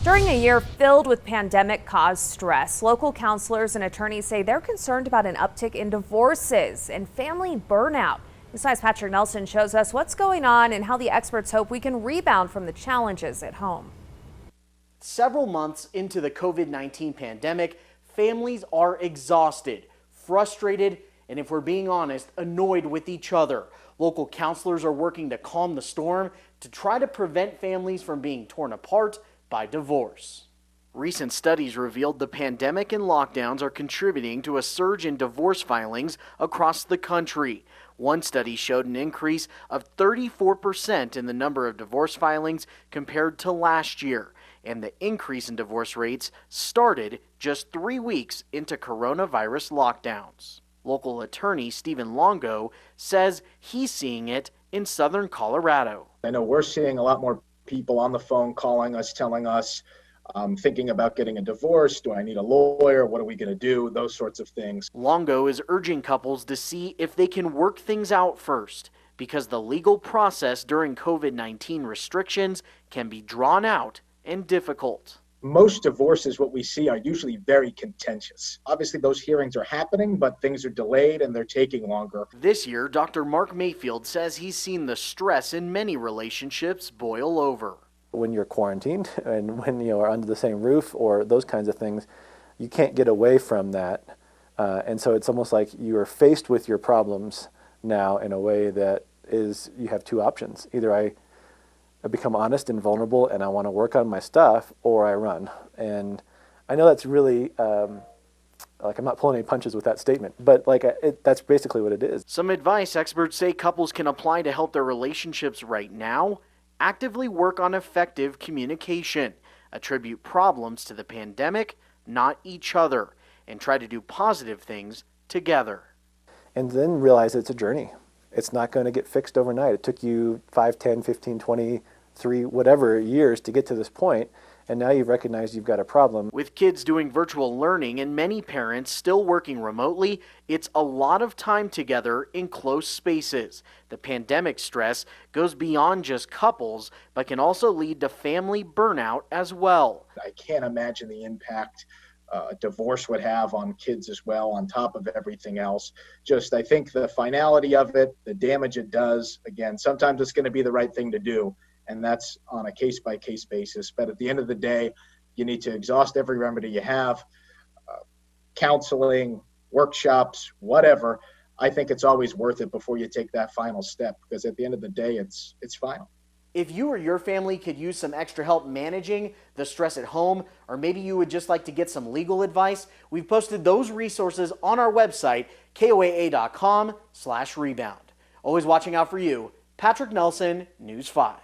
During a year filled with pandemic-caused stress, local counselors and attorneys say they're concerned about an uptick in divorces and family burnout. Besides, Patrick Nelson shows us what's going on and how the experts hope we can rebound from the challenges at home. Several months into the COVID-19 pandemic, families are exhausted, frustrated, and if we're being honest, annoyed with each other. Local counselors are working to calm the storm to try to prevent families from being torn apart by divorce. Recent studies revealed the pandemic and lockdowns are contributing to a surge in divorce filings across the country. One study showed an increase of 34% in the number of divorce filings compared to last year, and the increase in divorce rates started just 3 weeks into coronavirus lockdowns. Local attorney Stephen Longo says he's seeing it in southern Colorado. I know we're seeing a lot more people on the phone calling us, telling us, thinking about getting a divorce. Do I need a lawyer? What are we going to do? Those sorts of things. Longo is urging couples to see if they can work things out first, because the legal process during COVID-19 restrictions can be drawn out and difficult. Most divorces, what we see, are usually very contentious. Obviously, those hearings are happening, but things are delayed and they're taking longer. This year, Dr. Mark Mayfield says he's seen the stress in many relationships boil over. When you're quarantined and when you are under the same roof or those kinds of things, you can't get away from that. And so it's almost like you are faced with your problems now in a way that is, you have two options. Either I become honest and vulnerable and I want to work on my stuff, or I run. And I know that's really, like, I'm not pulling any punches with that statement, but that's basically what it is. Some advice experts say couples can apply to help their relationships right now: actively work on effective communication, attribute problems to the pandemic, not each other, and try to do positive things together. And then realize it's a journey. It's not going to get fixed overnight. It took you 5, 10, 15, 20, 3, whatever years to get to this point, and now you've recognized you've got a problem. With kids doing virtual learning and many parents still working remotely, it's a lot of time together in close spaces. The pandemic stress goes beyond just couples, but can also lead to family burnout as well. I can't imagine the impact divorce would have on kids as well, on top of everything else. Just, I think the finality of it, the damage it does, again, sometimes it's going to be the right thing to do, and that's on a case-by-case basis. But at the end of the day, you need to exhaust every remedy you have, counseling, workshops, whatever. I think it's always worth it before you take that final step, because at the end of the day, it's final. If you or your family could use some extra help managing the stress at home, or maybe you would just like to get some legal advice, we've posted those resources on our website, koaa.com/rebound. Always watching out for you, Patrick Nelson, News 5.